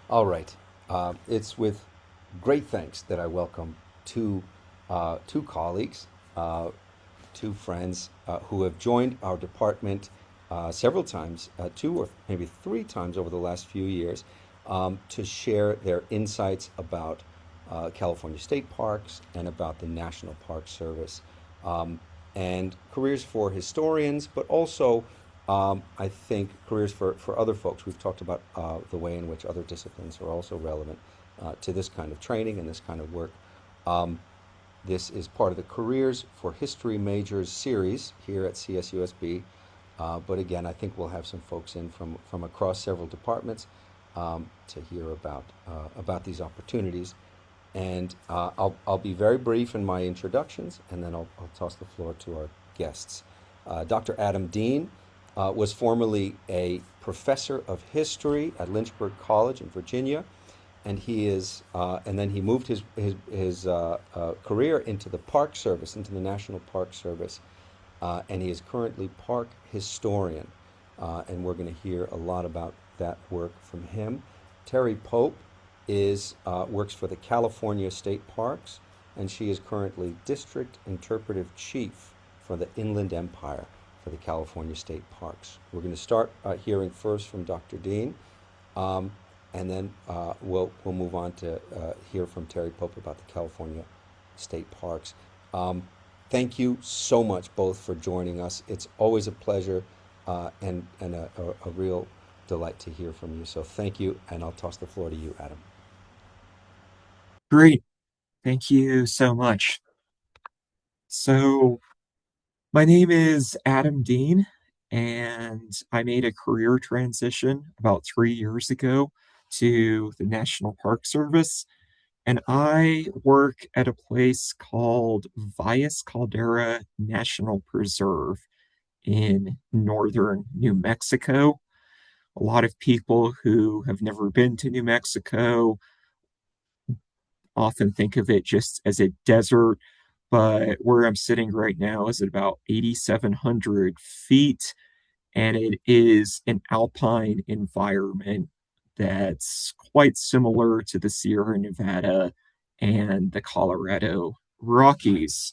All right. It's with great thanks that I welcome two, two colleagues, uh, two friends who have joined our department several times, two or maybe three times over the last few years, to share their insights about California state parks and about the National Park Service, um, and careers for historians, but also I think careers for other folks. We've talked about the way in which other disciplines are also relevant to this kind of training and this kind of work. Um, this is part of the Careers for History Majors series here at CSUSB. But again, I think we'll have some folks in from across several departments to hear about these opportunities. And I'll be very brief in my introductions, and then I'll toss the floor to our guests. Dr. Adam Dean was formerly a professor of history at Lynchburg College in Virginia, and and then he moved his career into the Park Service, into the National Park Service, and he is currently park historian, and we're going to hear a lot about that work from him. Teri Pope is works for the California State Parks, and she is currently District Interpretive Chief for the Inland Empire for the California State Parks. We're going to start hearing first from Dr. Dean, um, and then we'll move on to hear from Teri Pope about the California State Parks. Um, Thank you so much both for joining us. It's always a pleasure and a real delight to hear from you. So thank you, and I'll toss the floor to you, Adam. Great. Thank you so much. So, my name is Adam Dean, and I made a career transition about 3 years ago to the National Park Service. And I work at a place called Valles Caldera National Preserve in northern New Mexico. A lot of people who have never been to New Mexico often think of it just as a desert, but where I'm sitting right now is at about 8,700 feet, and it is an alpine environment that's quite similar to the Sierra Nevada and the Colorado Rockies.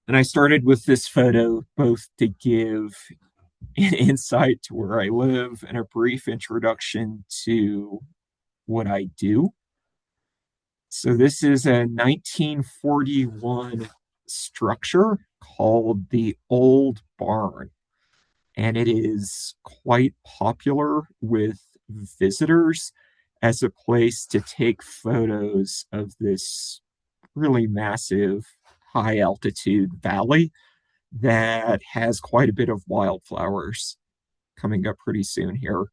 And I started with this photo both to give an insight to where I live and a brief introduction to what I do. So this is a 1941 structure called the Old Barn, and it is quite popular with visitors as a place to take photos of this really massive high altitude valley that has quite a bit of wildflowers coming up pretty soon here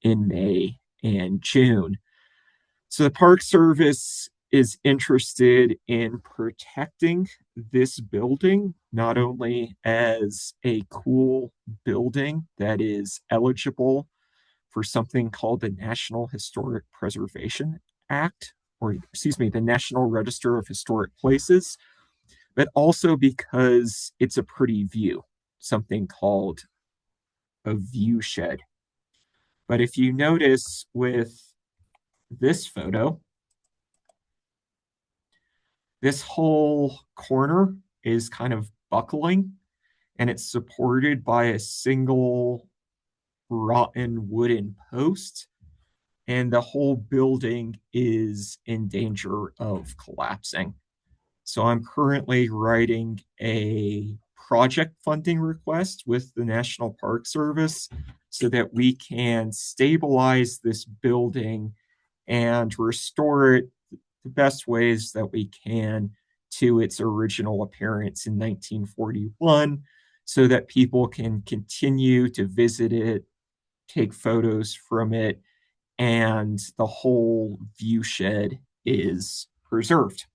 in May and June. So the Park Service is interested in protecting this building, not only as a cool building that is eligible for something called the National Historic Preservation Act, or excuse me, the National Register of Historic Places, but also because it's a pretty view, something called a view shed. But if you notice with this photo, this whole corner is kind of buckling and it's supported by a single rotten wooden post, and the whole building is in danger of collapsing. So I'm currently writing a project funding request with the National Park Service so that we can stabilize this building and restore it the best ways that we can to its original appearance in 1941 so that people can continue to visit it, take photos from it, and the whole view shed is preserved.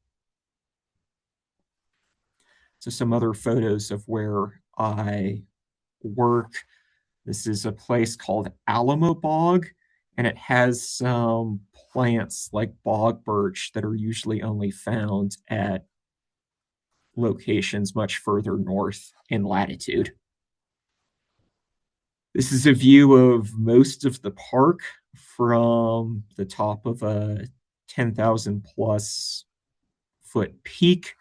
So, some other photos of where I work. This is a place called Alamo Bog, and it has some plants like bog birch that are usually only found at locations much further north in latitude. This is a view of most of the park from the top of a 10,000 plus foot peak.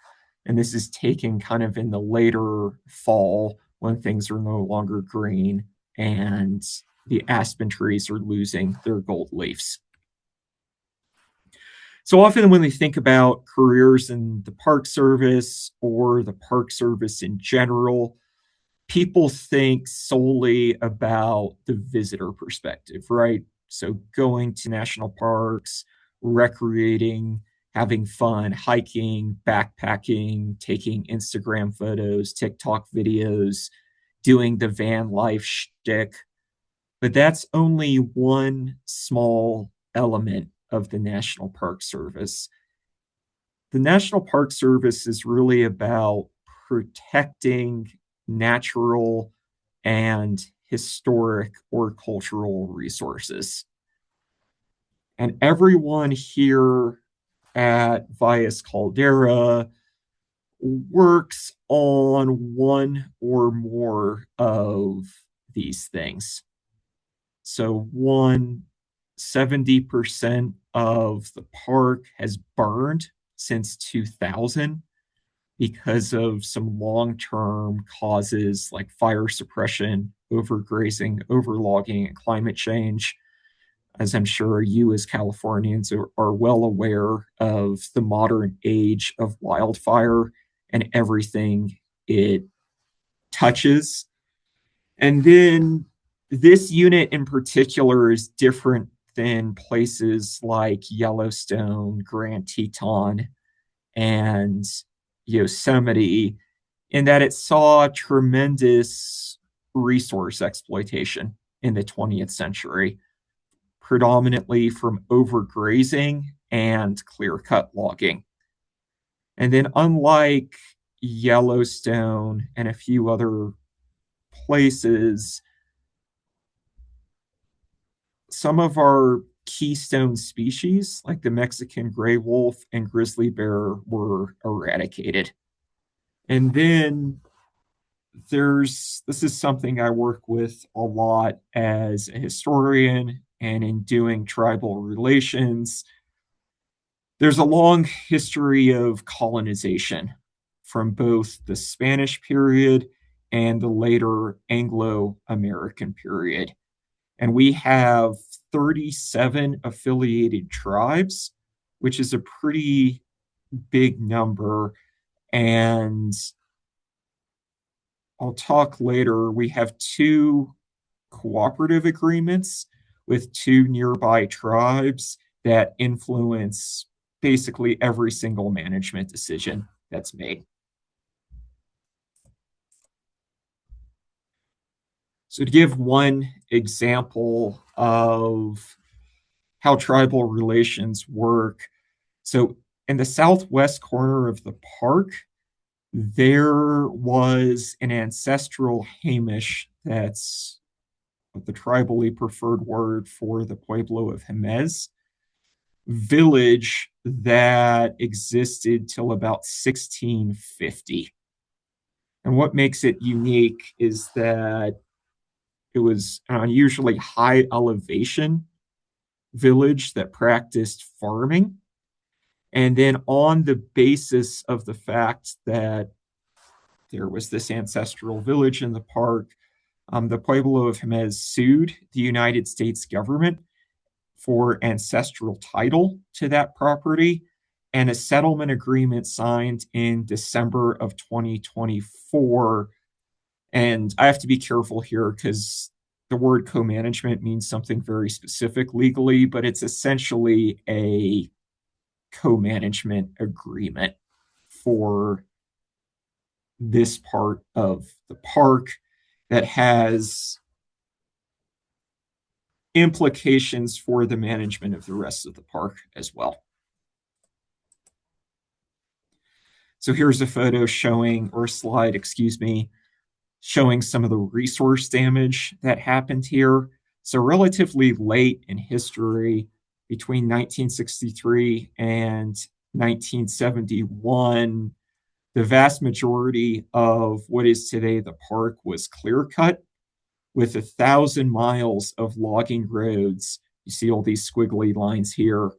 And this is taken kind of in the later fall when things are no longer green and the aspen trees are losing their gold leaves. So often when we think about careers in the Park Service or the Park Service in general, people think solely about the visitor perspective, right? So going to national parks, recreating, having fun, hiking, backpacking, taking Instagram photos, TikTok videos, doing the van life shtick. But that's only one small element of the National Park Service. The National Park Service is really about protecting natural and historic or cultural resources. And everyone here at Valles Caldera works on one or more of these things. So, 70% of the park has burned since 2000 because of some long-term causes like fire suppression, overgrazing, overlogging, and climate change. As I'm sure you as Californians are well aware of the modern age of wildfire and everything it touches. And then this unit in particular is different than places like Yellowstone, Grand Teton, and Yosemite in that it saw tremendous resource exploitation in the 20th century, predominantly from overgrazing and clear cut logging. And then, unlike Yellowstone and a few other places, some of our keystone species, like the Mexican gray wolf and grizzly bear, were eradicated. And then this is something I work with a lot as a historian and in doing tribal relations. There's a long history of colonization from both the Spanish period and the later Anglo American period. And we have 37 affiliated tribes, which is a pretty big number. And I'll talk later. We have two cooperative agreements with two nearby tribes that influence basically every single management decision that's made. So, to give one example of how tribal relations work, so in the southwest corner of the park, there was an ancestral Hamish, that's the tribally preferred word for the Pueblo of Jemez, village that existed till about 1650. And what makes it unique is that it was an unusually high elevation village that practiced farming. And then, on the basis of the fact that there was this ancestral village in the park, the Pueblo of Jemez sued the United States government for ancestral title to that property, and a settlement agreement signed in December of 2024. And I have to be careful here because the word co-management means something very specific legally, but it's essentially a co-management agreement for this part of the park that has implications for the management of the rest of the park as well. So here's a photo showing, or a slide, excuse me, showing some of the resource damage that happened here. So relatively late in history, between 1963 and 1971, the vast majority of what is today the park was clear cut, with 1,000 miles of logging roads. You see all these squiggly lines here,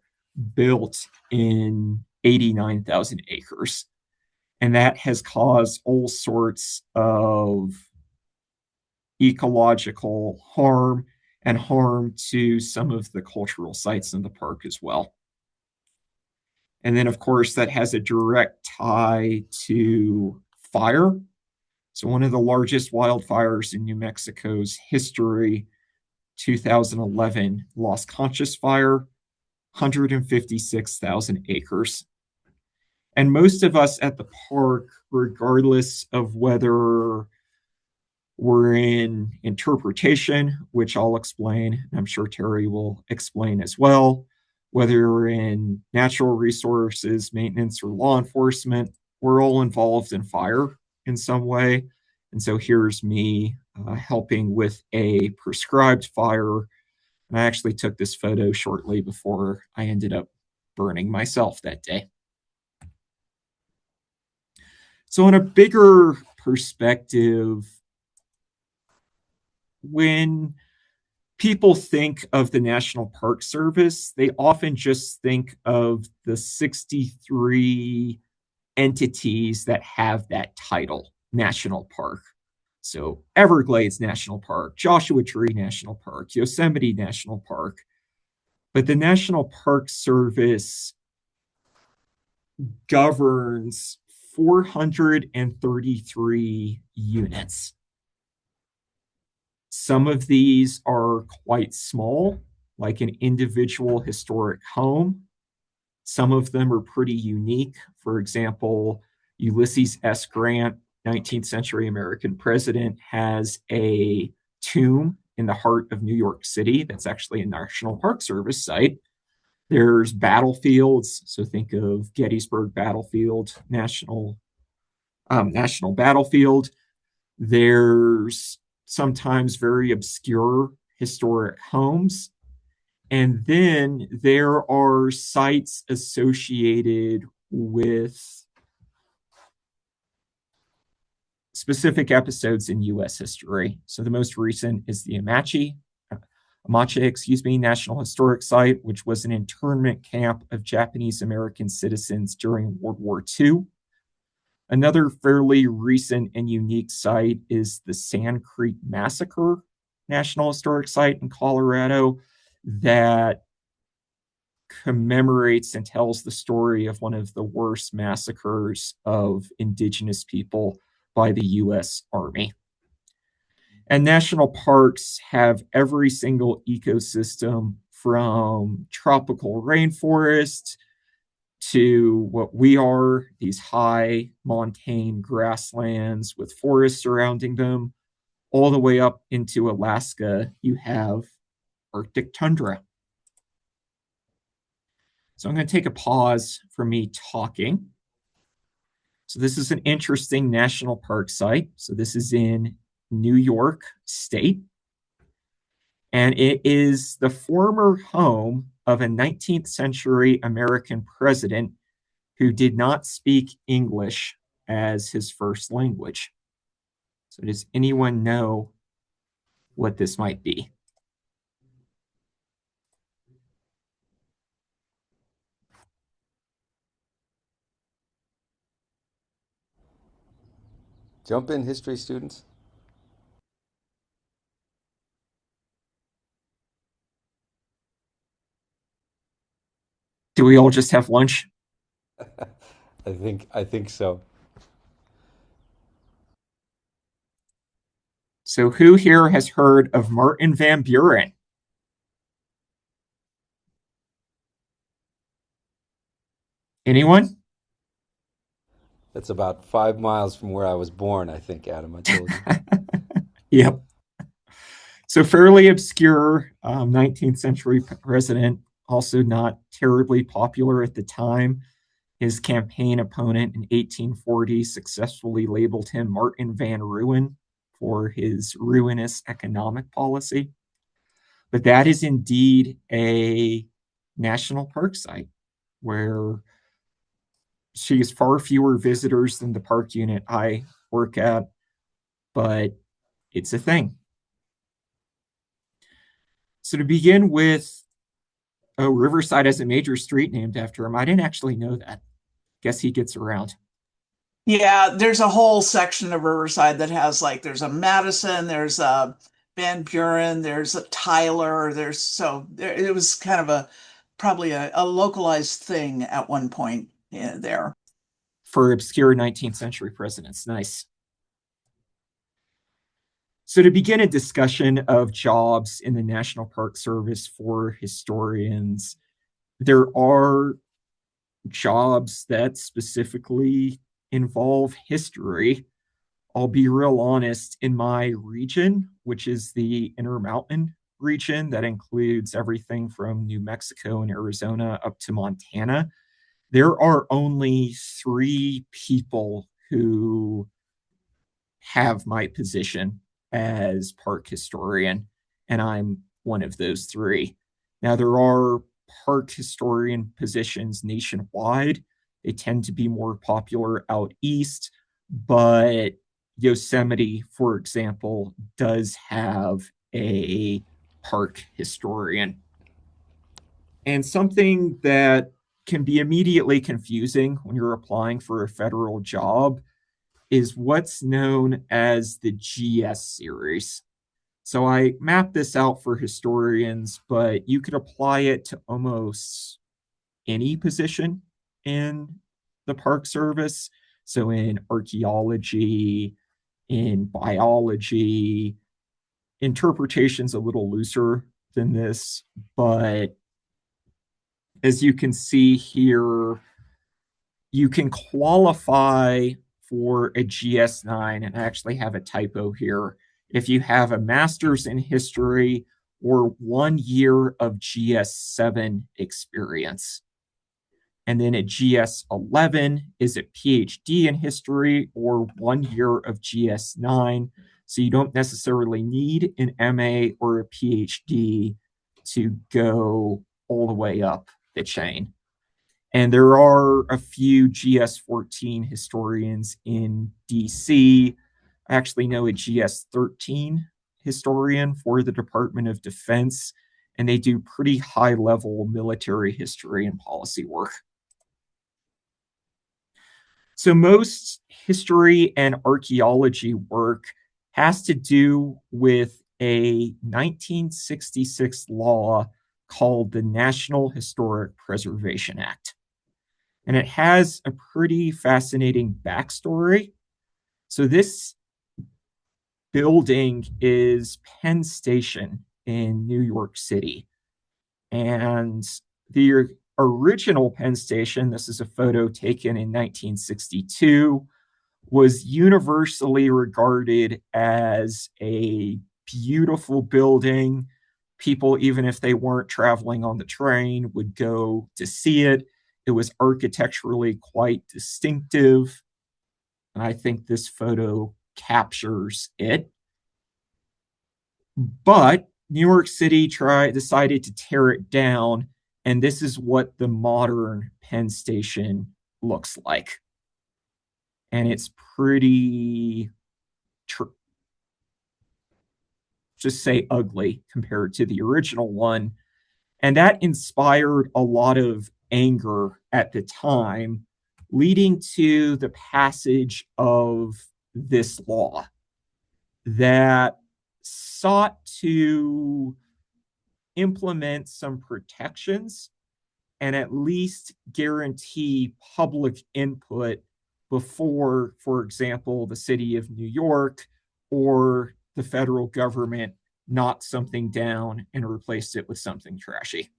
built in 89,000 acres. And that has caused all sorts of ecological harm and harm to some of the cultural sites in the park as well. And then, of course, that has a direct tie to fire. So, one of the largest wildfires in New Mexico's history, 2011 Las Conchas fire, 156,000 acres. And most of us at the park, regardless of whether we're in interpretation, which I'll explain, and I'm sure Teri will explain as well, whether we're in natural resources, maintenance, or law enforcement, we're all involved in fire in some way. And so here's me helping with a prescribed fire. And I actually took this photo shortly before I ended up burning myself that day. So, on a bigger perspective, when people think of the National Park Service, they often just think of the 63 entities that have that title, National Park. So Everglades National Park, Joshua Tree National Park, Yosemite National Park. But the National Park Service governs 433 units. Some of these are quite small, like an individual historic home. Some of them are pretty unique. For example, Ulysses S. Grant, 19th century American president, has a tomb in the heart of New York City that's actually a National Park Service site. There's battlefields, so think of Gettysburg Battlefield, National Battlefield. There's sometimes very obscure historic homes. And then there are sites associated with specific episodes in U.S. history. So the most recent is the Amache, National Historic Site, which was an internment camp of Japanese American citizens during World War II. Another fairly recent and unique site is the Sand Creek Massacre National Historic Site in Colorado that commemorates and tells the story of one of the worst massacres of indigenous people by the U.S. Army. And national parks have every single ecosystem from tropical rainforests to what we are, these high montane grasslands with forests surrounding them, all the way up into Alaska, you have Arctic tundra. So I'm going to take a pause for me talking. So this is an interesting national park site. So this is in New York State. And it is the former home of a 19th century American president who did not speak English as his first language. So does anyone know what this might be? Jump in, history students. Do we all just have lunch? I think so. So who here has heard of Martin Van Buren? Anyone? That's about 5 miles from where I was born, I think, Adam. I told you. Yep. So fairly obscure 19th century president, also not terribly popular at the time. His campaign opponent in 1840 successfully labeled him Martin Van Ruin for his ruinous economic policy. But that is indeed a national park site where sees far fewer visitors than the park unit I work at, but it's a thing. So to begin with, oh, Riverside has a major street named after him. I didn't actually know that. Guess he gets around. Yeah, there's a whole section of Riverside that has like there's a Madison, there's a Van Buren, there's a Tyler, there's so there, it was kind of a probably a localized thing at one point there. For obscure 19th century presidents. Nice. So, to begin a discussion of jobs in the National Park Service for historians, there are jobs that specifically involve history. I'll be real honest, in my region, which is the Intermountain region that includes everything from New Mexico and Arizona up to Montana, there are only three people who have my position as park historian, and I'm one of those three. Now, there are park historian positions nationwide. They tend to be more popular out east, but Yosemite, for example, does have a park historian. And something that can be immediately confusing when you're applying for a federal job is what's known as the GS series. So I mapped this out for historians, but you could apply it to almost any position in the Park Service. So in archaeology, in biology, interpretation's a little looser than this, but as you can see here, you can qualify for a GS9, and I actually have a typo here. If you have a master's in history or 1 year of GS7 experience. And then a GS11 is a PhD in history or 1 year of GS9. So you don't necessarily need an MA or a PhD to go all the way up the chain. And there are a few GS14 historians in DC. I actually know a GS13 historian for the Department of Defense, and they do pretty high level military history and policy work. So, most history and archaeology work has to do with a 1966 law called the National Historic Preservation Act. And it has a pretty fascinating backstory. So, this building is Penn Station in New York City. And the original Penn Station, this is a photo taken in 1962, was universally regarded as a beautiful building. People, even if they weren't traveling on the train, would go to see it. It was architecturally quite distinctive. And I think this photo captures it. But New York City decided to tear it down, and this is what the modern Penn Station looks like. And it's pretty, just say ugly compared to the original one. And that inspired a lot of anger at the time, leading to the passage of this law that sought to implement some protections and at least guarantee public input before, for example, the city of New York or the federal government knocked something down and replaced it with something trashy.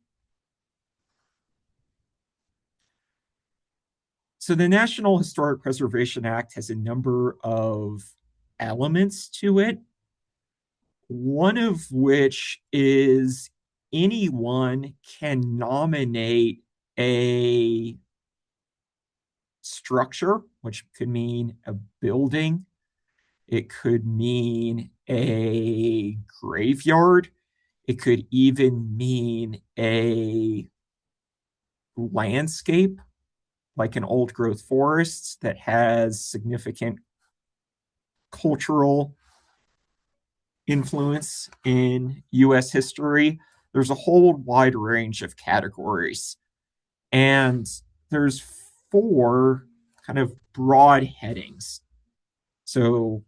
So the National Historic Preservation Act has a number of elements to it, one of which is anyone can nominate a structure, which could mean a building. It could mean a graveyard. It could even mean a landscape, like an old growth forest that has significant cultural influence in US history. there's a whole wide range of categories. And there's four kind of broad headings. So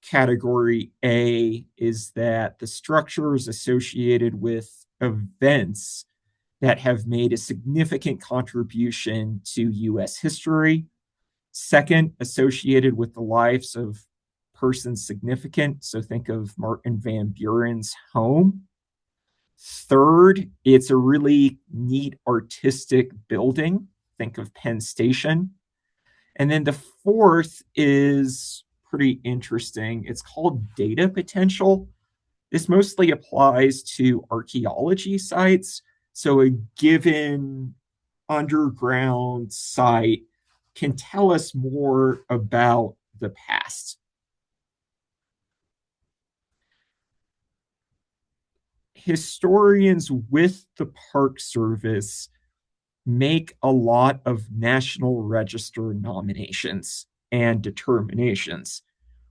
category A is that the structure is associated with events that have made a significant contribution to US history. Second, associated with the lives of persons significant. So think of Martin Van Buren's home. Third, it's a really neat artistic building. Think of Penn Station. And then the fourth is pretty interesting. It's called data potential. This mostly applies to archaeology sites. So a given underground site can tell us more about the past. Historians with the Park Service make a lot of National Register nominations and determinations,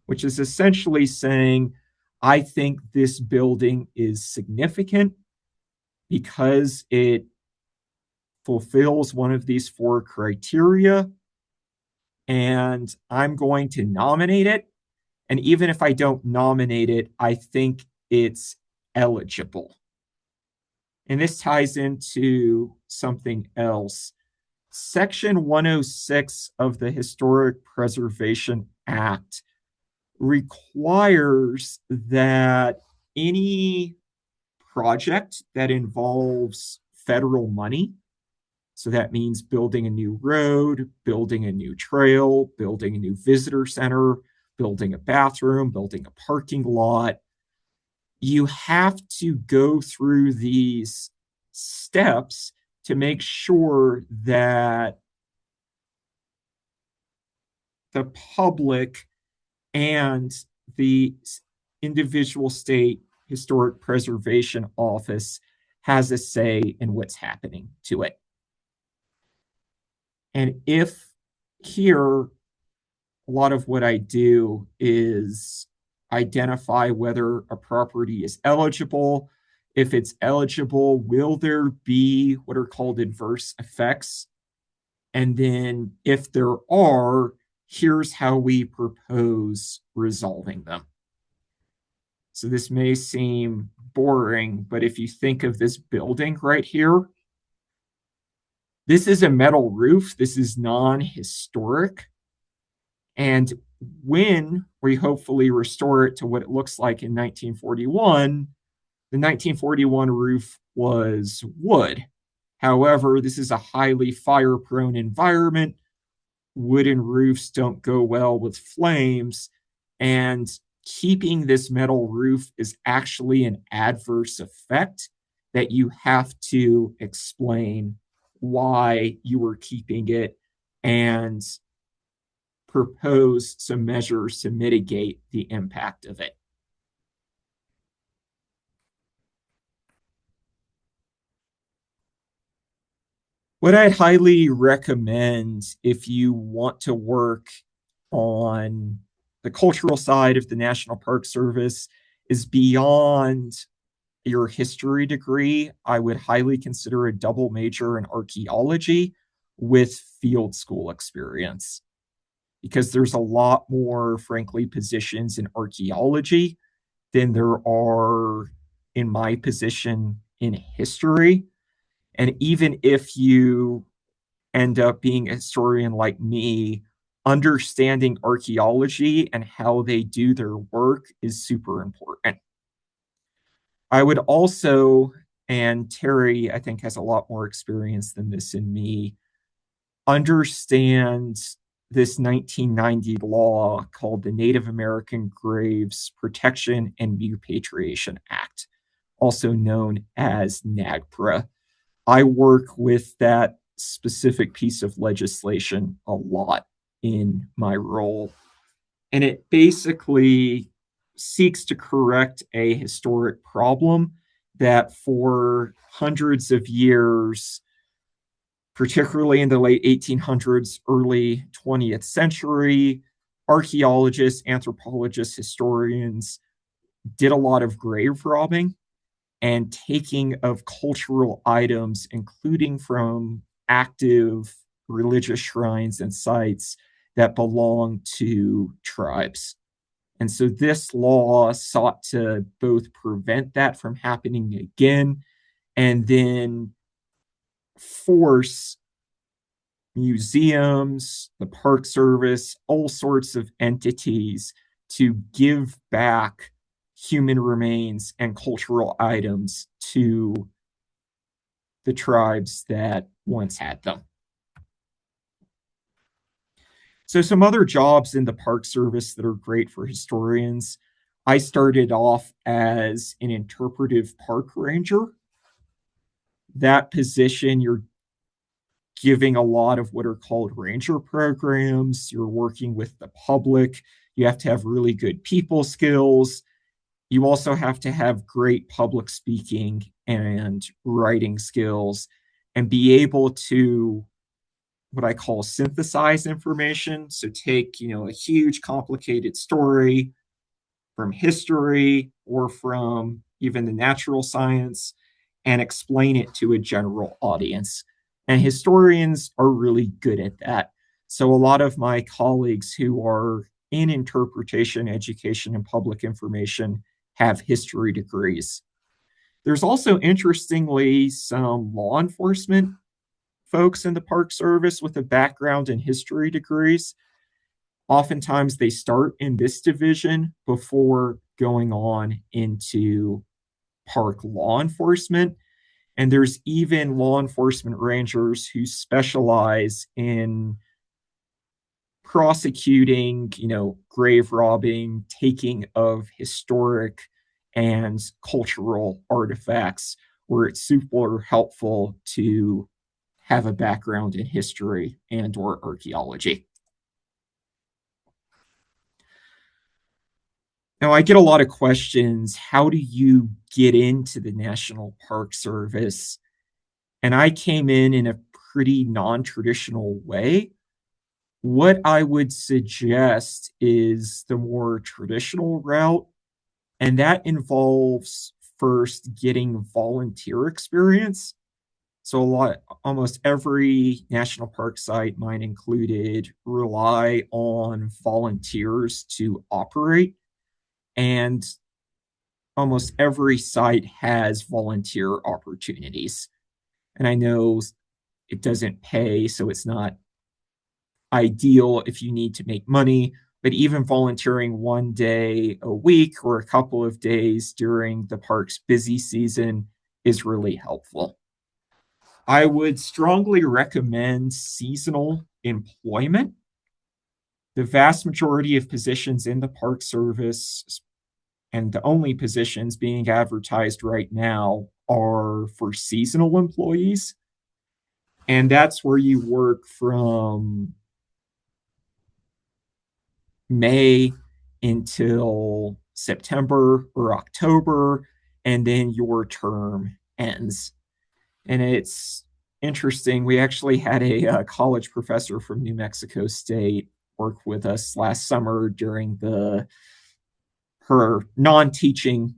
which is essentially saying, I think this building is significant because it fulfills one of these four criteria, and I'm going to nominate it. And even if I don't nominate it, I think it's eligible. And this ties into something else. Section 106 of the Historic Preservation Act requires that any project that involves federal money, so that means building a new road, building a new trail, building a new visitor center, building a bathroom, building a parking lot, you have to go through these steps to make sure that the public and the individual state historic preservation office has a say in what's happening to it. And if here, a lot of what I do is identify whether a property is eligible. If it's eligible, will there be what are called adverse effects? And then if there are, here's how we propose resolving them. So this may seem boring, but if you think of this building right here, this is a metal roof. This is non-historic. And when we hopefully restore it to what it looks like in 1941, the 1941 roof was wood. However, this is a highly fire-prone environment. Wooden roofs don't go well with flames, and keeping this metal roof is actually an adverse effect that you have to explain why you were keeping it and propose some measures to mitigate the impact of it. What I'd highly recommend if you want to work on the cultural side of the National Park Service is beyond your history degree. I would highly consider a double major in archaeology with field school experience, because there's a lot more, frankly, positions in archaeology than there are in my position in history. And even if you end up being a historian like me, understanding archaeology and how they do their work is super important. I would also, and Teri, I think, has a lot more experience than this in me, understand this 1990 law called the Native American Graves Protection and Repatriation Act, also known as NAGPRA. I work with that specific piece of legislation a lot in my role. And it basically seeks to correct a historic problem that for hundreds of years, particularly in the late 1800s, early 20th century, archaeologists, anthropologists, historians did a lot of grave robbing. and taking of cultural items, including from active religious shrines and sites that belong to tribes. And so this law sought to both prevent that from happening again and then force museums, the Park Service, all sorts of entities to give back human remains and cultural items to the tribes that once had them. So some other jobs in the Park Service that are great for historians. I started off as an interpretive park ranger. That position, you're giving a lot of what are called ranger programs. You're working with the public. You have to have really good people skills. You also have to have great public speaking and writing skills and be able to what I call synthesize information. So take, a huge complicated story from history or from even the natural science and explain it to a general audience. And historians are really good at that. So a lot of my colleagues who are in interpretation, education, and public information have history degrees. There's also, interestingly, some law enforcement folks in the Park Service with a background in history degrees. Oftentimes they start in this division before going on into park law enforcement. And there's even law enforcement rangers who specialize in prosecuting, grave robbing, taking of historic and cultural artifacts, where it's super helpful to have a background in history and or archaeology. Now, I get a lot of questions. How do you get into the National Park Service? And I came in a pretty non-traditional way. What I would suggest is the more traditional route, and that involves first getting volunteer experience. So almost every national park site, mine included, rely on volunteers to operate. And almost every site has volunteer opportunities. And I know it doesn't pay, so it's not ideal if you need to make money, but even volunteering one day a week or a couple of days during the park's busy season is really helpful. I would strongly recommend seasonal employment. The vast majority of positions in the Park Service, and the only positions being advertised right now, are for seasonal employees. And that's where you work from May until September or October, and then your term ends. And it's interesting. We actually had a college professor from New Mexico State work with us last summer during her non-teaching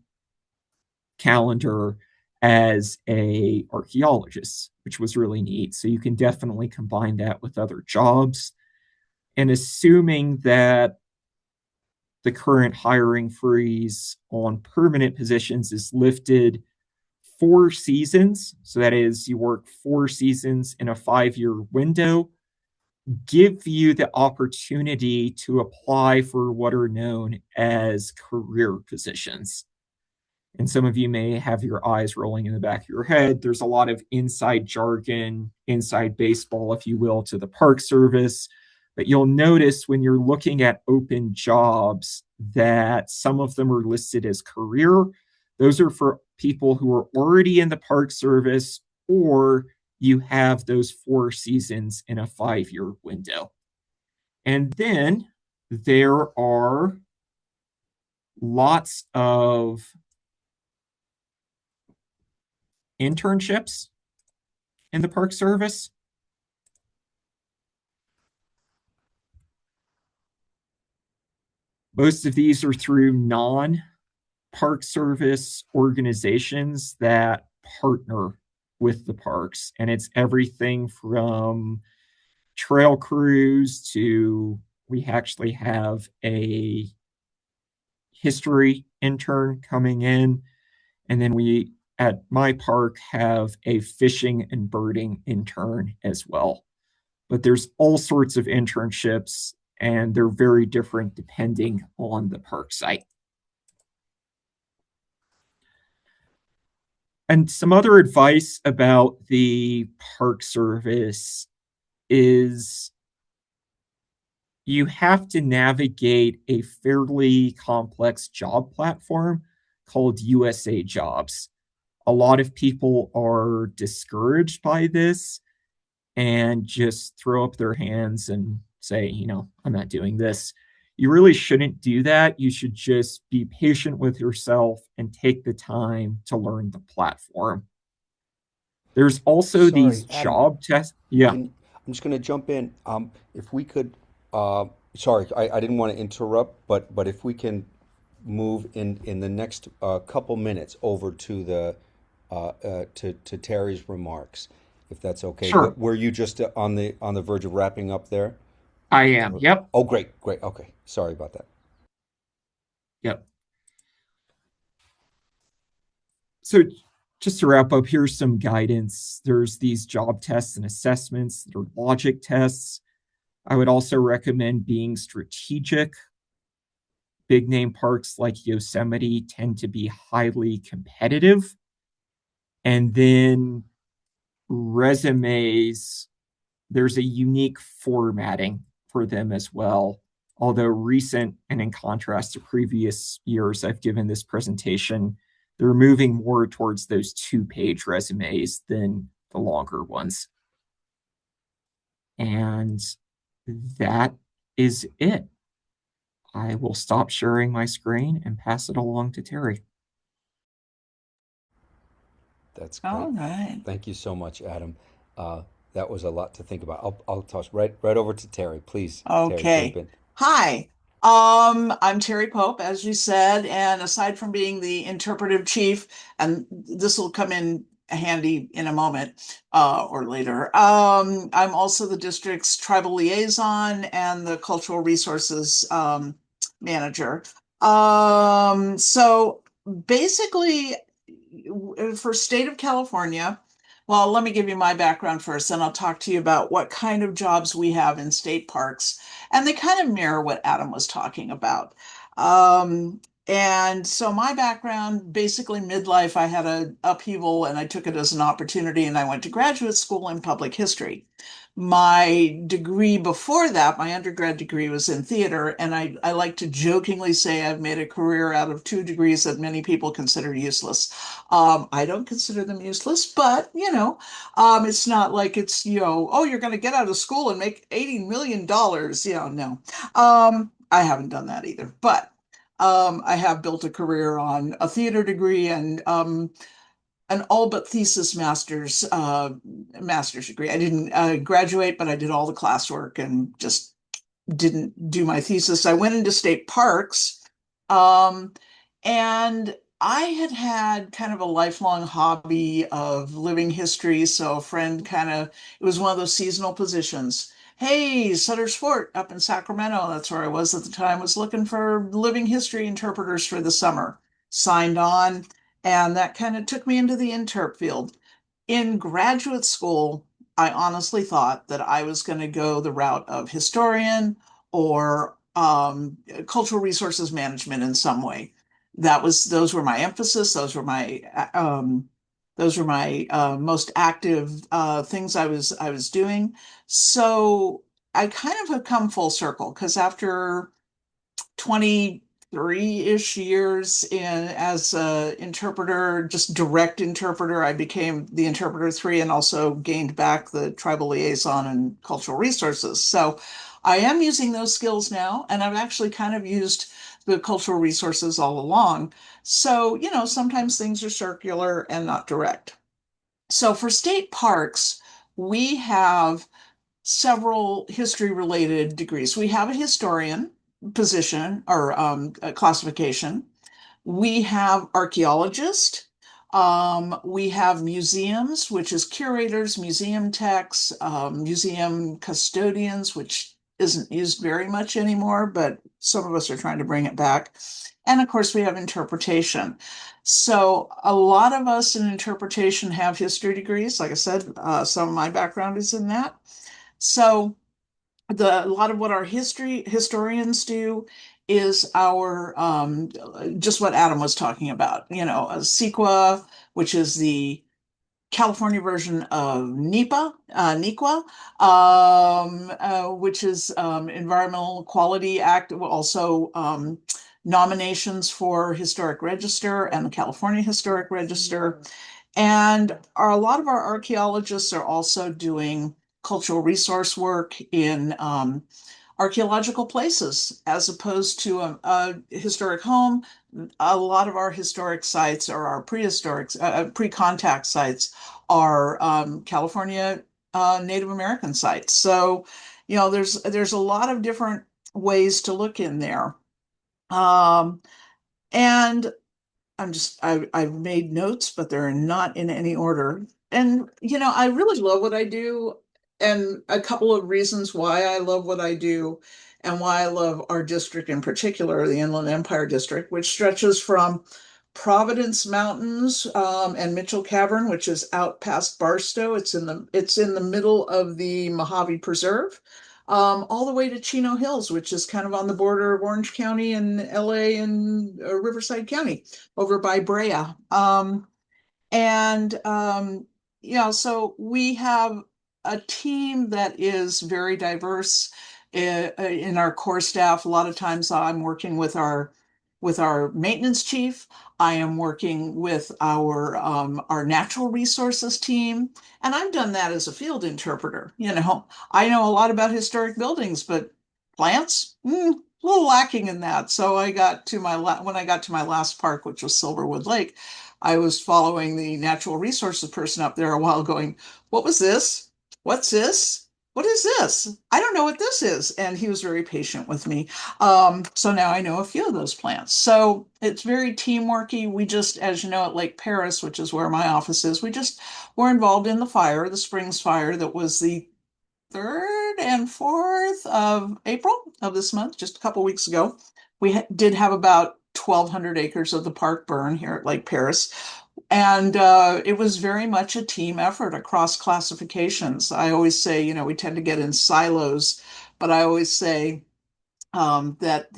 calendar as a archaeologist, which was really neat. So you can definitely combine that with other jobs. And assuming that the current hiring freeze on permanent positions is lifted 4 seasons, so that is, you work 4 seasons in a 5-year window, give you the opportunity to apply for what are known as career positions. And some of you may have your eyes rolling in the back of your head. There's a lot of inside jargon, inside baseball, if you will, to the Park Service. But you'll notice when you're looking at open jobs that some of them are listed as career. Those are for people who are already in the Park Service, or you have those 4 seasons in a 5-year window. And then there are lots of internships in the Park Service. Most of these are through Park Service organizations that partner with the parks. And it's everything from trail crews to we actually have a history intern coming in. And then we at my park have a fishing and birding intern as well. But there's all sorts of internships and they're very different depending on the park site. And some other advice about the Park Service is you have to navigate a fairly complex job platform called USA Jobs. A lot of people are discouraged by this and just throw up their hands and say, I'm not doing this. You really shouldn't do that. You should just be patient with yourself and take the time to learn the platform. There's also these Sorry, Adam. job tests. Yeah, Can I'm just going to jump in. If we could, sorry, I didn't want to interrupt, but if we can move in the next couple minutes over to the to Terry's remarks, if that's okay. sure. Were you just on the verge of wrapping up there? I am. Yep. Oh, great, great. Okay, sorry about that. Yep. So just to wrap up, here's some guidance. There's these job tests and assessments that are logic tests. I would also recommend being strategic. Big name parks like Yosemite tend to be highly competitive. And then resumes, there's a unique formatting for them as well. Although recent and in contrast to previous years I've given this presentation, they're moving more towards those 2-page resumes than the longer ones. And that is it. I will stop sharing my screen and pass it along to Teri. That's great. All right. Thank you so much, Adam. That was a lot to think about. I'll toss right over to Terry. Please, Terry, jump Okay. in. Hi. I'm Terry Pope, as you said, and aside from being the interpretive chief, and this will come in handy in a moment, or later, I'm also the district's tribal liaison and the cultural resources manager. So basically, for state of California, well, let me give you my background first, and I'll talk to you about what kind of jobs we have in state parks. And they kind of mirror what Adam was talking about. And so my background, basically midlife, I had a upheaval and I took it as an opportunity and I went to graduate school in public history. My degree before that, my undergrad degree was in theater, and I like to jokingly say I've made a career out of 2 degrees that many people consider useless. I don't consider them useless, but it's not like it's, oh, you're going to get out of school and make $80 million. No. I haven't done that either, but I have built a career on a theater degree and an all but thesis master's degree. I didn't graduate, but I did all the classwork and just didn't do my thesis. I went into state parks, um, and I had kind of a lifelong hobby of living history. So a friend it was one of those seasonal positions. Hey, Sutter's Fort up in Sacramento, that's where I was at the time, was looking for living history interpreters for the summer. Signed on, and that kind of took me into the interp field. In graduate school, I honestly thought that I was going to go the route of historian or cultural resources management in some way. Those were my emphasis. Those were my most active things I was doing. So I kind of have come full circle because after 23-ish years in as a interpreter, just direct interpreter. I became the interpreter 3 and also gained back the tribal liaison and cultural resources. So I am using those skills now, and I've actually kind of used the cultural resources all along. So, sometimes things are circular and not direct. So for state parks, we have several history related degrees. We have a historian position or a classification. We have archaeologists. We have museums, which is curators, museum techs, museum custodians, which isn't used very much anymore, but some of us are trying to bring it back. And of course, we have interpretation. So a lot of us in interpretation have history degrees. Like I said, some of my background is in that. So a lot of what our historians do is our just what Adam was talking about. You know, a CEQA, which is the California version of NEPA, which is Environmental Quality Act, also nominations for Historic Register and the California Historic Register. And a lot of our archaeologists are also doing cultural resource work in archaeological places as opposed to a historic home. A lot of our historic sites or our prehistoric, pre-contact sites are California Native American sites. So, you know, there's a lot of different ways to look in there. Um, and I've made notes, but they're not in any order. And you know, I really love what I do, and a couple of reasons why I love what I do and why I love our district in particular, the Inland Empire District, which stretches from Providence Mountains and Mitchell Cavern, which is out past Barstow. It's in the middle of the Mojave Preserve, all the way to Chino Hills, which is kind of on the border of Orange County and LA and Riverside County over by Brea. And you know, so we have a team that is very diverse in our core staff. A lot of times I'm working with our maintenance chief. I am working with our natural resources team, and I've done that as a field interpreter. You know, I know a lot about historic buildings, but plants, a little lacking in that. So I got to when I got to my last park, which was Silverwood Lake, I was following the natural resources person up there a while going, what was this? What's this? What is this? I don't know what this is. And he was very patient with me. So now I know a few of those plants. So it's very teamworky. We just, as you know, at Lake Paris, which is where my office is, we just were involved in the fire, the Springs fire that was the 3rd and 4th of April of this month, just a couple weeks ago. We did have about 1,200 acres of the park burn here at Lake Paris. And it was very much a team effort across classifications. I always say, you know, we tend to get in silos, but I always say that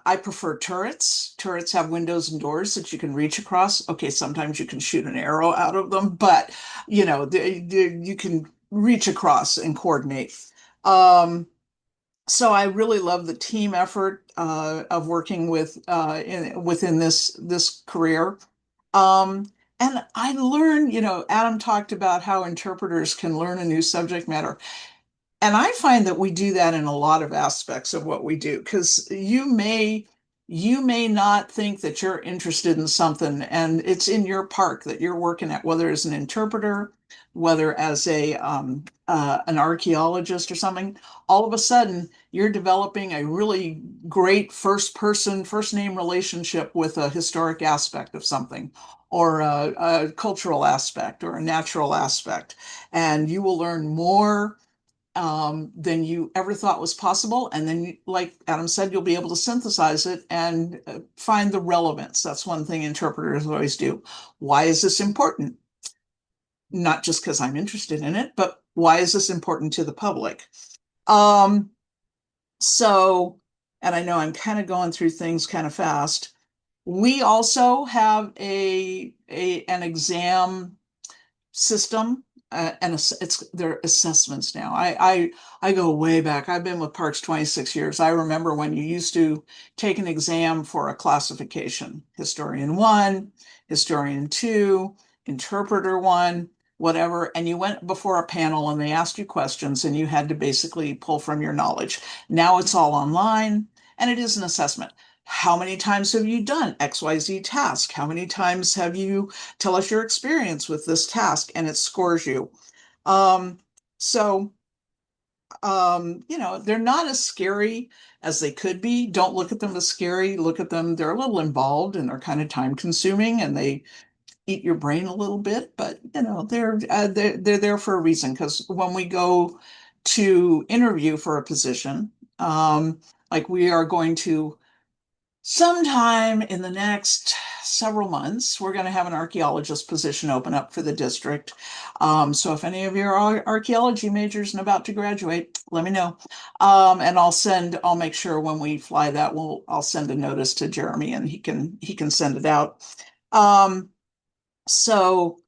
I prefer turrets. Turrets have windows and doors that you can reach across. Okay, sometimes you can shoot an arrow out of them, but you know, you can reach across and coordinate. Um, so I really love the team effort of working within this career. And I learned, you know, Adam talked about how interpreters can learn a new subject matter. And I find that we do that in a lot of aspects of what we do, because you may not think that you're interested in something and it's in your park that you're working at, whether as an interpreter, whether as a an archaeologist or something. All of a sudden, you're developing a really great first name relationship with a historic aspect of something, or a cultural aspect, or a natural aspect, and you will learn more than you ever thought was possible. And then, like Adam said, you'll be able to synthesize it and find the relevance. That's one thing interpreters always do. Why is this important? Not just because I'm interested in it, but why is this important to the public? Um, so, and I know I'm kind of going through things kind of fast. We also have an exam system, and it's their assessments now. I go way back. I've been with Parks 26 years. I remember when you used to take an exam for a classification, historian one, historian two, interpreter one, whatever, and you went before a panel and they asked you questions and you had to basically pull from your knowledge. Now it's all online and it is an assessment. How many times have you done XYZ task? How many times have you tell us your experience with this task, and it scores you. So they're not as scary as they could be. Don't look at them as scary. Look at them, they're a little involved and they're kind of time consuming and they eat your brain a little bit, but they're there for a reason because when we go to interview for a position, like we are going to sometime in the next several months, we're going to have an archaeologist position open up for the district. So if any of you are archaeology majors and about to graduate, let me know. And I'll make sure when we fly that, I'll send a notice to Jeremy and he can send it out. So,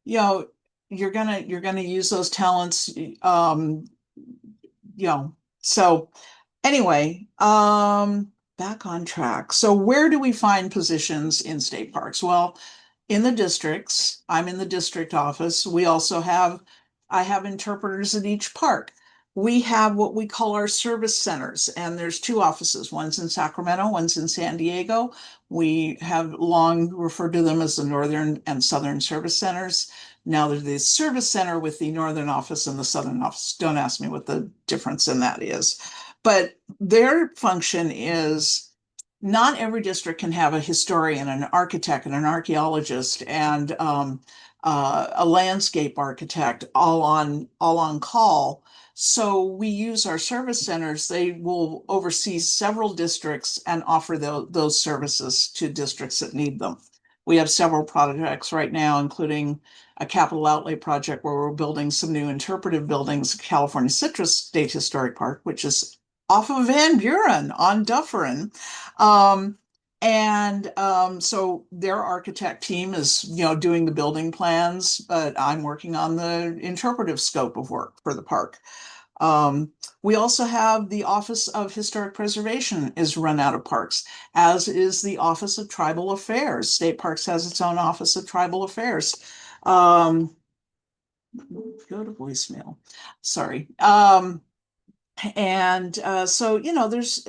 you know, you're gonna use those talents. You know, so anyway, back on track. So where do we find positions in state parks? Well, in the districts, I'm in the district office. I have interpreters at each park. We have what we call our service centers, and there's two offices. One's in Sacramento, one's in San Diego. We have long referred to them as the Northern and Southern Service Centers. Now there's the service center with the Northern office and the Southern office. Don't ask me what the difference in that is. But their function is not every district can have a historian, an architect, and an archaeologist, and a landscape architect all on call. So we use our service centers. They will oversee several districts and offer those services to districts that need them. We have several projects right now, including a capital outlay project where we're building some new interpretive buildings at California Citrus State Historic Park, which is off of Van Buren on Dufferin. So their architect team is, doing the building plans, but I'm working on the interpretive scope of work for the park. We also have the Office of Historic Preservation is run out of parks, as is the Office of Tribal Affairs. State Parks has its own Office of Tribal Affairs. Go to voicemail. Sorry. There's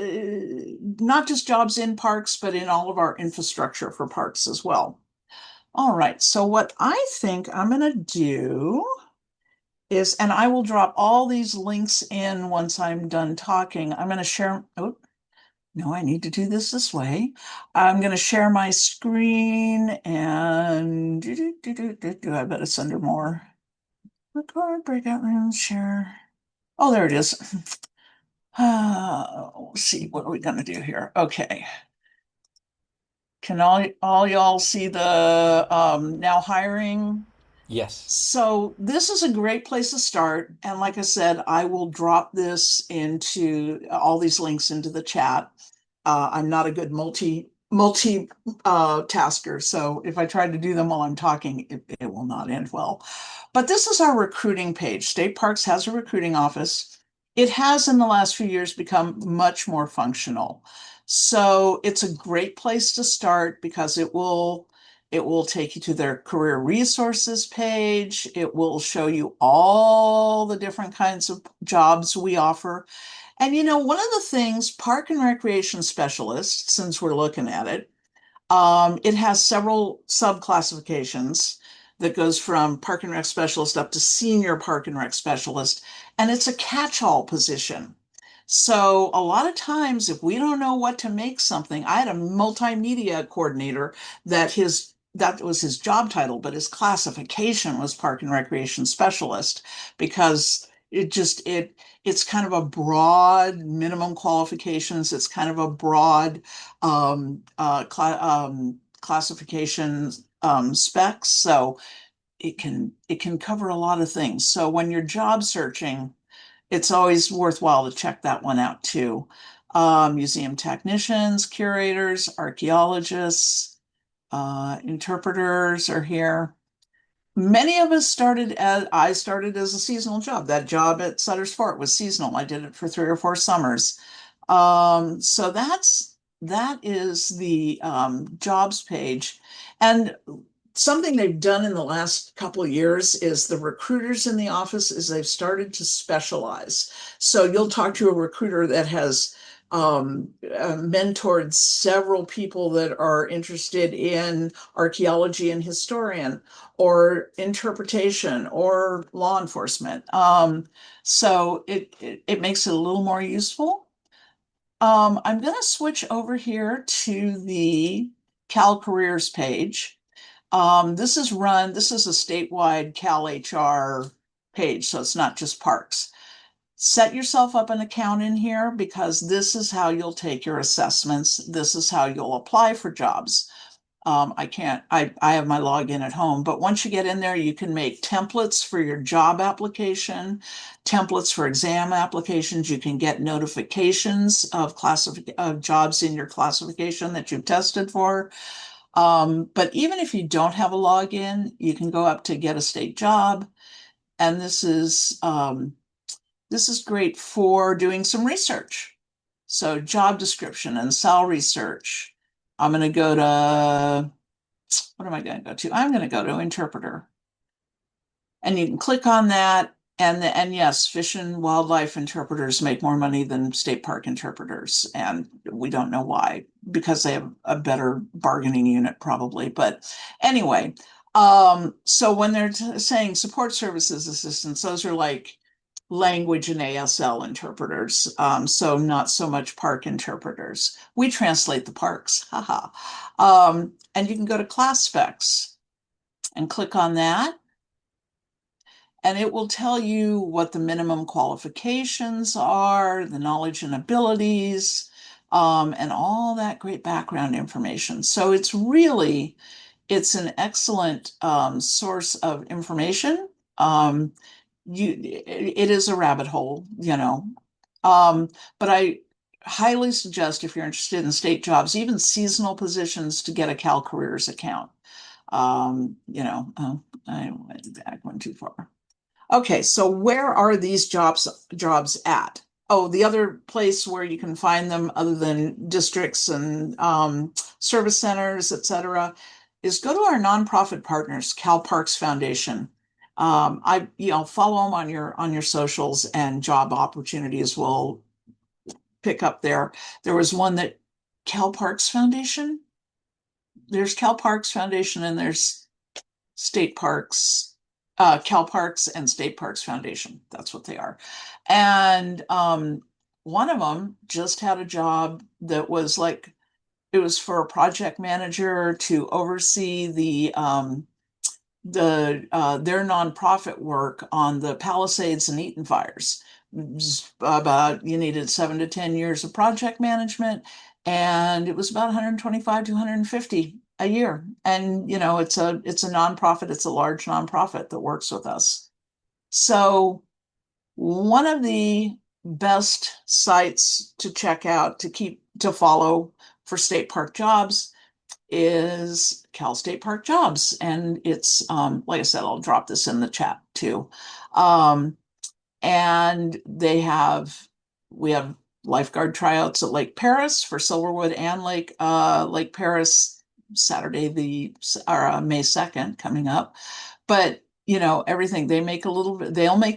not just jobs in parks, but in all of our infrastructure for parks as well. All right, so what I think I'm going to do is, and I will drop all these links in once I'm done talking. I'm going to share, oh, no, I need to do this way. I'm going to share my screen and I bet it's under more. Record, breakout rooms, share. Oh, there it is. Let's see, what are we going to do here? Okay. Can all y'all see the now hiring? Yes. So this is a great place to start. And like I said, I will drop this into all these links into the chat. I'm not a good multi tasker. So if I try to do them while I'm talking, it will not end well. But this is our recruiting page. State Parks has a recruiting office. It has in the last few years become much more functional. So it's a great place to start because it will take you to their career resources page. It will show you all the different kinds of jobs we offer. And one of the things, park and recreation specialists, since we're looking at it, it has several subclassifications that goes from park and rec specialist up to senior park and rec specialist, and it's a catch-all position. So a lot of times, if we don't know what to make something, I had a multimedia coordinator that was his job title, but his classification was park and recreation specialist because it's kind of a broad minimum qualifications. It's kind of a broad classification specs. So it can cover a lot of things. So when you're job searching, it's always worthwhile to check that one out too. Museum technicians, curators, archaeologists, interpreters are here. Many of us I started as a seasonal job. That job at Sutter's Fort was seasonal. I did it for 3 or 4 summers. So that is the jobs page. And something they've done in the last couple of years is the recruiters in the office is they've started to specialize. So you'll talk to a recruiter that has mentored several people that are interested in archaeology and historian or interpretation or law enforcement. So it makes it a little more useful. I'm going to switch over here to the Cal Careers page. This is a statewide Cal HR page, so it's not just parks. Set yourself up an account in here because this is how you'll take your assessments. This is how you'll apply for jobs. I have my login at home, but once you get in there, you can make templates for your job application, templates for exam applications. You can get notifications of jobs in your classification that you've tested for. But even if you don't have a login, you can go up to get a state job. And this is great for doing some research. So job description and salary search. I'm going to go to, what am I going to go to? I'm going to go to interpreter. And you can click on that. And yes, fish and wildlife interpreters make more money than state park interpreters. And we don't know why, because they have a better bargaining unit probably. But anyway, so when they're saying support services assistants, those are like language and ASL interpreters, so not so much park interpreters. We translate the parks, haha. And you can go to class specs and click on that, and it will tell you what the minimum qualifications are, the knowledge and abilities, and all that great background information. So it's an excellent source of information. It is a rabbit hole, but I highly suggest, if you're interested in state jobs, even seasonal positions, to get a Cal Careers account. I went back one too far. Okay, so where are these jobs at? Oh, the other place where you can find them, other than districts and service centers, etc., is go to our nonprofit partners, Cal Parks Foundation. Follow them on your socials, and job opportunities will pick up there. There was one that Cal Parks Foundation. There's Cal Parks Foundation, and there's State Parks, Cal Parks and State Parks Foundation. That's what they are. And one of them just had a job that was like, it was for a project manager to oversee their nonprofit work on the Palisades and Eaton fires. You needed 7 to 10 years of project management, and it was about 125 to 150 a year. And it's a nonprofit. It's a large nonprofit that works with us. So one of the best sites to check out, to follow for state park jobs, is Cal State Park Jobs. And it's, like I said, I'll drop this in the chat too. And we have lifeguard tryouts at Lake Paris for Silverwood and Lake Paris Saturday, May 2nd coming up. But everything, they'll make the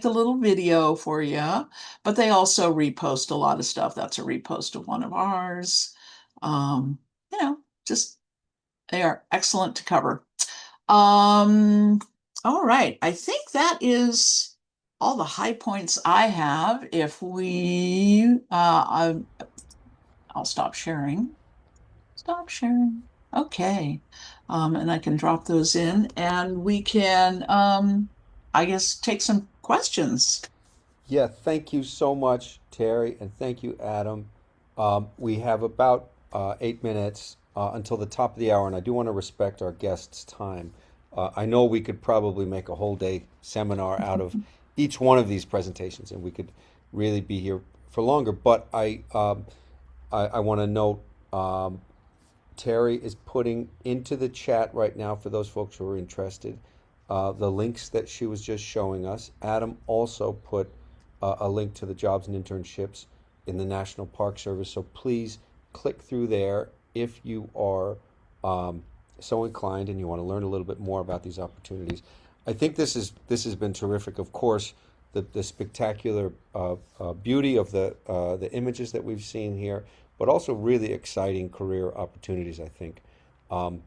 little video for you, but they also repost a lot of stuff. That's a repost of one of ours. Just, they are excellent to cover. All right. I think that is all the high points I have. If we, I'll stop sharing. Stop sharing. Okay. And I can drop those in, and we can, I guess, take some questions. Yeah, thank you so much, Terry, and thank you, Adam. We have about 8 minutes until the top of the hour, and I do want to respect our guests' time. I know we could probably make a whole day seminar out of each one of these presentations, and we could really be here for longer. But I want to note, Terry is putting into the chat right now, for those folks who are interested, the links that she was just showing us. Adam also put a link to the jobs and internships in the National Park Service. So please click through there if you are so inclined and you want to learn a little bit more about these opportunities. I think this has been terrific. Of course, the spectacular beauty of the images that we've seen here, but also really exciting career opportunities, I think. Um,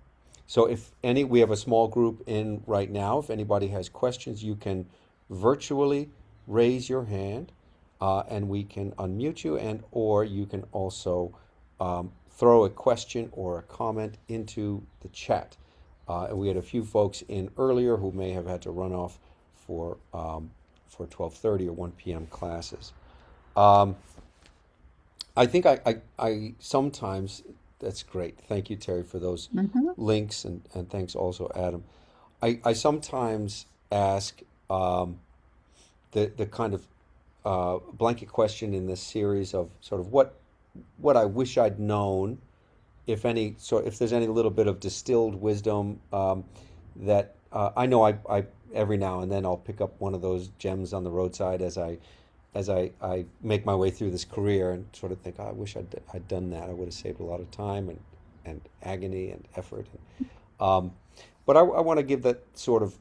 so if any, we have a small group in right now. If anybody has questions, you can virtually raise your hand, and we can unmute you, and or you can also throw a question or a comment into the chat. And we had a few folks in earlier who may have had to run off for 12:30 or 1 p.m. classes. Um, I think I sometimes, that's great. Thank you, Terry, for those Mhm. links, and thanks also, Adam. I sometimes ask the kind of blanket question in this series of sort of what I wish I'd known, if any, so if there's any little bit of distilled wisdom that I know I every now and then I'll pick up one of those gems on the roadside as I make my way through this career and sort of think, oh, I wish I'd done that. I would have saved a lot of time and agony and effort. Um, but I want to give that sort of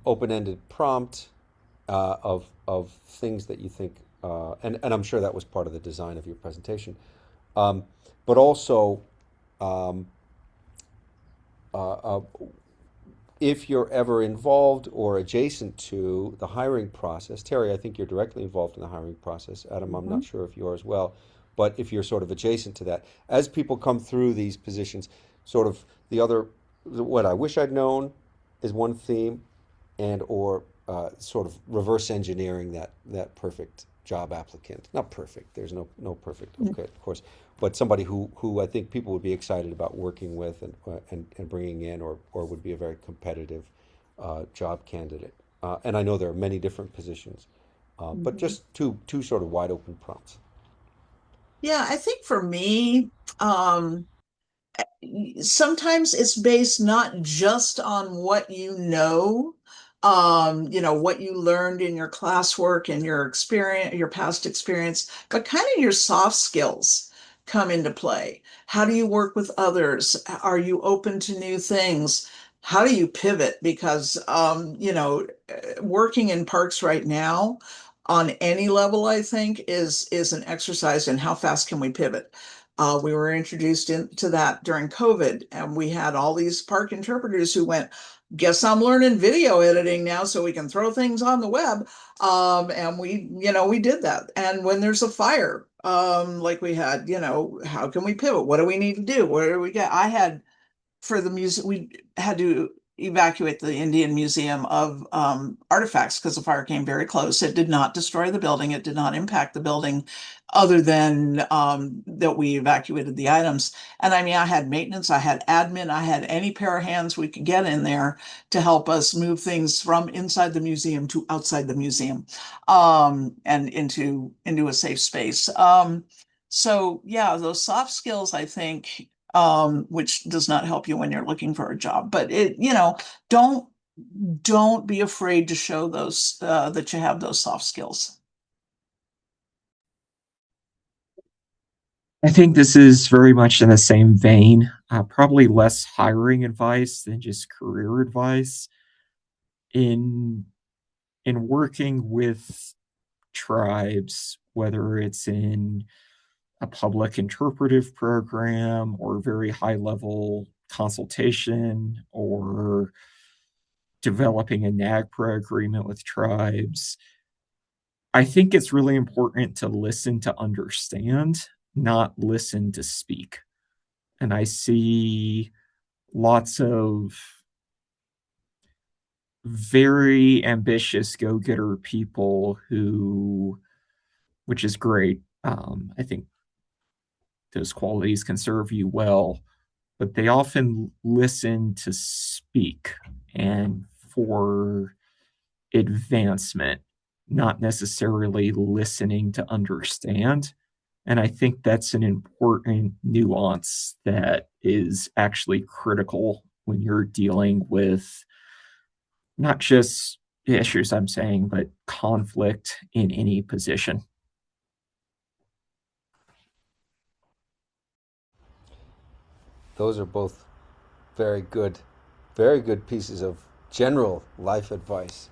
open-ended prompt of things that you think, and I'm sure that was part of the design of your presentation, um, but also um, uh, uh, if you're ever involved or adjacent to the hiring process. Terry, I think you're directly involved in the hiring process. Adam, I'm not Mhm. sure if you are as well, but if you're sort of adjacent to that, as people come through these positions, sort of the other, what I wish I'd known is one theme, and or sort of reverse engineering that perfect job applicant. Not perfect. There's no perfect. Okay, of course, but somebody who I think people would be excited about working with and bringing in, or would be a very competitive job candidate. And I know there are many different positions, but Mhm. just two sort of wide open prompts. Yeah, I think for me, um, sometimes it's based not just on what what you learned in your classwork and your experience, your past experience, but kind of your soft skills come into play. How do you work with others? Are you open to new things? How do you pivot? Because, working in parks right now on any level, I think, is an exercise in how fast can we pivot. We were introduced into that during COVID, and we had all these park interpreters who went, "Guess I'm learning video editing now, so we can throw things on the web." And we did that. And when there's a fire, like we had, how can we pivot? What do we need to do? Where do we get? I had for the music, we had to evacuate the Indian Museum of artifacts because the fire came very close. It did not destroy the building. It did not impact the building, other than that we evacuated the items. And I mean, I had maintenance, I had admin, I had any pair of hands we could get in there to help us move things from inside the museum to outside the museum, and into a safe space. So yeah, those soft skills, I think, which does not help you when you're looking for a job. But don't don't be afraid to show those that you have those soft skills. I think this is very much in the same vein, probably less hiring advice than just career advice. In in working with tribes, whether it's in a public interpretive program or very high level consultation or developing a NAGPRA agreement with tribes, I think it's really important to listen to understand, not listen to speak. And I see lots of very ambitious go getter people who, which is great. I think those qualities can serve you well, but they often listen to speak and for advancement, not necessarily listening to understand. And I think that's an important nuance that is actually critical when you're dealing with not just issues I'm saying, but conflict in any position. Those are both very good, very good pieces of general life advice.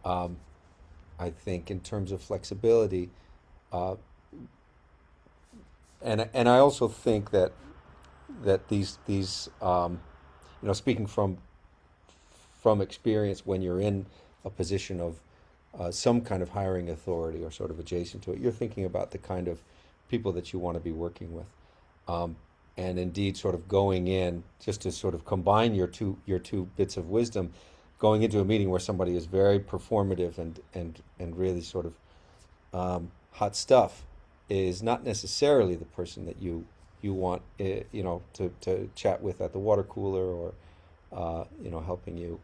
Um, I think in terms of flexibility, uh, and I also think that these speaking from experience, when you're in a position of some kind of hiring authority or sort of adjacent to it, you're thinking about the kind of people that you want to be working with. Um, and indeed, sort of going in just to sort of combine your two bits of wisdom, going into a meeting where somebody is very performative and really sort of hot stuff is not necessarily the person that you want to chat with at the water cooler or helping you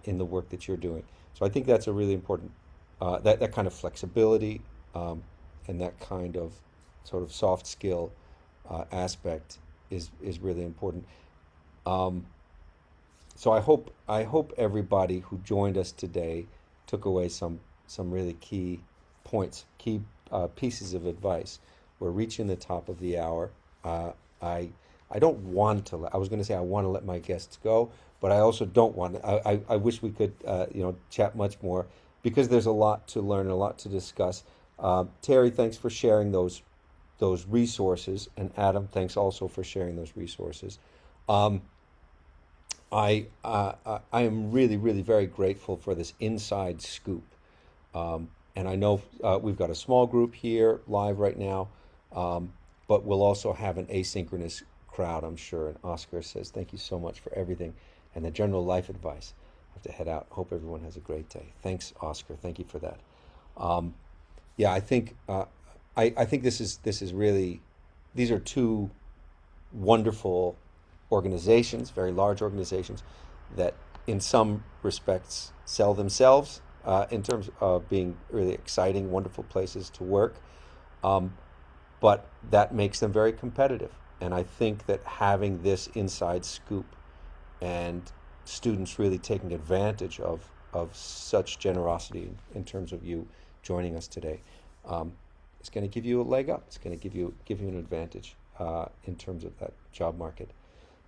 in the work that you're doing. So I think that's a really important that kind of flexibility and that kind of sort of soft skill aspect is really important. Um, so I hope everybody who joined us today took away some really key points, key pieces of advice. We're reaching the top of the hour. I I don't want to. I was going to say I want to let my guests go, but I also don't want. I wish we could chat much more because there's a lot to learn, a lot to discuss. Teri, thanks for sharing those resources, and Adam, thanks also for sharing those resources. Um, I am really, really very grateful for this inside scoop. And I know we've got a small group here live right now, but we'll also have an asynchronous crowd, I'm sure. And Oscar says, thank you so much for everything and the general life advice. I have to head out. Hope everyone has a great day. Thanks, Oscar. Thank you for that. Um, yeah, I think this is really, these are two wonderful organizations, very large organizations, that in some respects sell themselves in terms of being really exciting, wonderful places to work. Um, but that makes them very competitive. And I think that having this inside scoop and students really taking advantage of such generosity in terms of you joining us today, um, it's going to give you a leg up. It's going to give you an advantage in terms of that job market.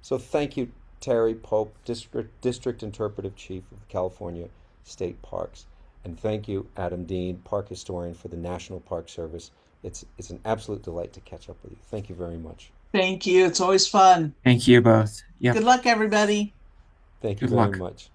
So thank you, Teri Pope, District Interpretive Chief of the California State Parks, and thank you, Adam Dean, Park Historian for the National Park Service. It's an absolute delight to catch up with you. Thank you very much. Thank you. It's always fun. Thank you both. Yep. Good luck, everybody. Thank you Good very luck. much.